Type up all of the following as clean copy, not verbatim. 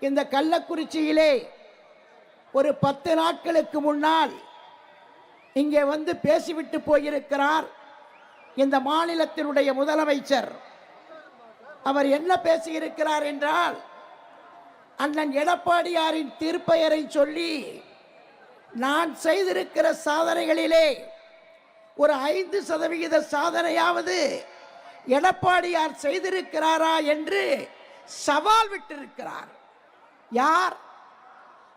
இந்த கள்ளக்குறிச்சியிலே ஒரு 10 நாட்களுக்கு முன்னால் இங்கே வந்து பேசிவிட்டு போயிருக்கிறார் இந்த மாநிலத்தினுடைய முதலமைச்சர். அவர் என்ன பேசியிருக்கிறார் என்றால், அண்ணன் எடப்பாடியாரின் திருப்பெயரை சொல்லி நான் செய்திருக்கிற சாதனைகளிலே ஒரு 5% சாதனையாவது எடப்பாடியார் செய்திருக்கிறாரா என்று சவால் விட்டிருக்கிறார். யார்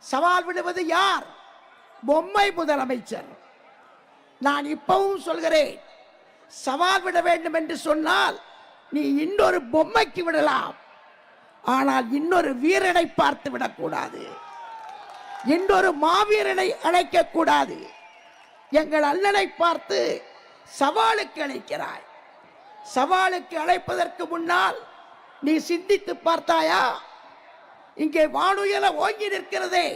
சவால் விடுவது? யார்? பொம்மை முதலமைச்சர். நான் இப்பவும் சொல்கிறேன், சவால் விட வேண்டும் என்று சொன்னால் நீ இன்னொரு பொம்மைக்கு விடலாம், ஆனால் இன்னொரு வீரனை பார்த்து விடக்கூடாது, இன்னொரு மாவீரனை அழைக்க கூடாது. எங்கள் அண்ணனை பார்த்து சவாலுக்கு அழைக்கிறாய். சவாலுக்கு அழைப்பதற்கு முன்னால் நீ சிந்தித்து பார்த்தாயா? இங்கே வானுயர ஓங்கி நிற்கிறதே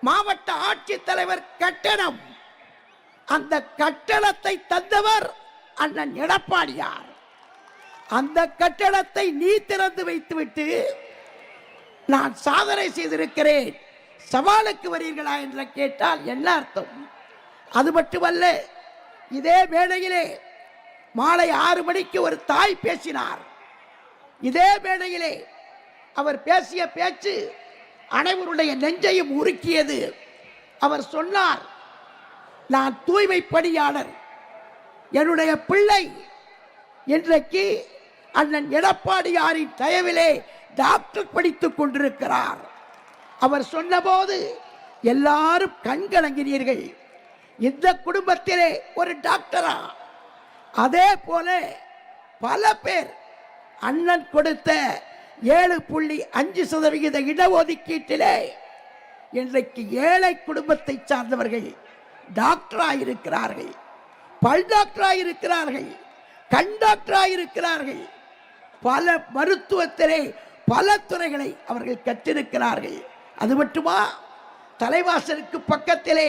மாவட்ட ஆட்சித்தலைவர் கட்டணம். அந்த கட்டணத்தை தந்தவர் அண்ணன் எடப்பாடியார். அந்த கட்டணத்தை நீ திறந்து வைத்துவிட்டு நான் சாதனை செய்திருக்கிறேன், சவாலுக்கு வரீர்களா என்று கேட்டால் என்ன அர்த்தம்? அது மட்டுமல்ல, இதே மேடையிலே மாலை 6 மணிக்கு ஒரு தாய் பேசினார். இதே மேடையிலே அவர் பேசிய பேச்சு அனைவருடைய நெஞ்சையும் உருக்கியது. அவர் சொன்னார், நான் தூய்மை பணியாளர், என்னுடைய பிள்ளை இன்றைக்கு அண்ணன் எடப்பாடியாரின் தயவிலே டாக்டர் படித்துக் கொண்டிருக்கிறார். அவர் சொன்னபோது எல்லாரும் கண்கலங்கினீர்கள். இந்த குடும்பத்திலே ஒரு டாக்டரா? அதே போல பல பேர் அண்ணன் கொடுத்த 7.5% இடஒதுக்கீட்டிலே இன்றைக்கு ஏழை குடும்பத்தை சார்ந்தவர்கள் டாக்டராயிருக்கிறார்கள், பல் டாக்டராயிருக்கிறார்கள், கண் டாக்டராயிருக்கிறார்கள். பல மருத்துவத்திலே பல துறைகளை அவர்கள் கற்றிருக்கிறார்கள். அது மட்டுமா, தலைவாசலுக்கு பக்கத்திலே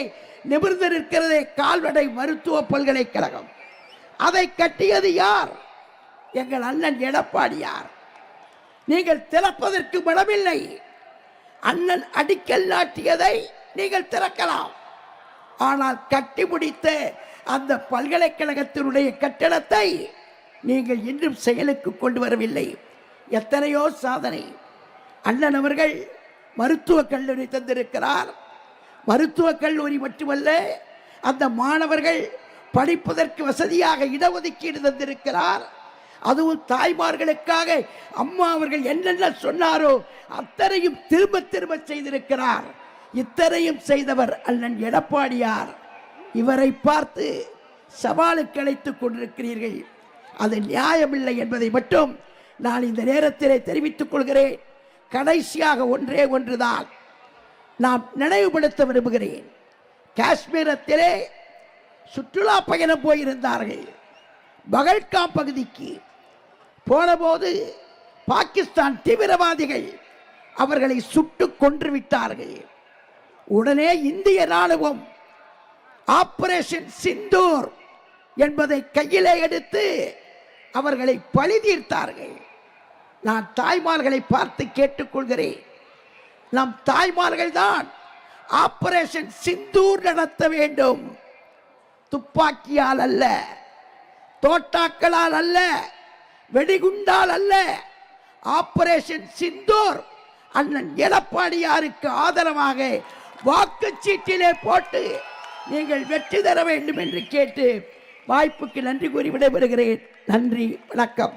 நிமிர்ந்திருக்கிறதே கால்நடை மருத்துவ பல்கலைக்கழகம். அதை கட்டியது யார்? எங்கள் அண்ணன் எடப்பாடியார். நீங்கள் திறப்பதற்கு மனமில்லை. அண்ணன் அடிக்கல் நாட்டியதை நீங்கள் திறக்கலாம், ஆனால் கட்டி முடித்த அந்த பல்கலைக்கழகத்தினுடைய கட்டணத்தை நீங்கள் இன்னும் செயலுக்கு கொண்டு வரவில்லை. எத்தனையோ சாதனை அண்ணன் அவர்கள் மருத்துவக் கல்லூரி தந்திருக்கிறார். மருத்துவக் கல்லூரி மட்டுமல்ல, அந்த மாணவர்கள் படிப்பதற்கு வசதியாக இடஒதுக்கீடு தந்திருக்கிறார். அதுவும் தாய்மார்களுக்காக அம்மா அவர்கள் என்னென்ன சொன்னாரோ அத்தனையும் திரும்ப திரும்ப செய்திருக்கிறார். இத்தனையும் செய்தவர் அண்ணன் எடப்பாடியார். இவரை பார்த்து சவாலுக்கு அழைத்துக் கொண்டிருக்கிறீர்கள். அது நியாயமில்லை என்பதை மட்டும் நான் இந்த நேரத்திலே தெரிவித்துக் கொள்கிறேன். கடைசியாக ஒன்றே ஒன்றுதான் நான் நினைவுபடுத்த விரும்புகிறேன். காஷ்மீரத்திலே சுற்றுலா பயணம் போயிருந்தார்கள். பகல்காம் பகுதிக்கு போனபோது பாகிஸ்தான் தீவிரவாதிகள் அவர்களை சுட்டு கொன்று விட்டார்கள். உடனே இந்திய ராணுவம் ஆபரேஷன் சிந்தூர் என்பதை கையிலே எடுத்து அவர்களை பழி தீர்த்தார்கள். நான் தாய்மார்களை பார்த்து கேட்டுக்கொள்கிறேன், நம் தாய்மார்கள் தான் ஆபரேஷன் சிந்தூர் நடத்த வேண்டும். துப்பாக்கியால் அல்ல, தோட்டாக்களால் அல்ல, வெடிகுண்டால் அல்ல. ஆபரேஷன் சிந்தூர் அண்ணன் எடப்பாடியாருக்கு ஆதரவாக வாக்குச்சீட்டிலே போட்டு நீங்கள் வெற்றி தர வேண்டும் என்று கேட்டு வாய்ப்புக்கு நன்றி கூறி விடைபெறுகிறேன். நன்றி, வணக்கம்.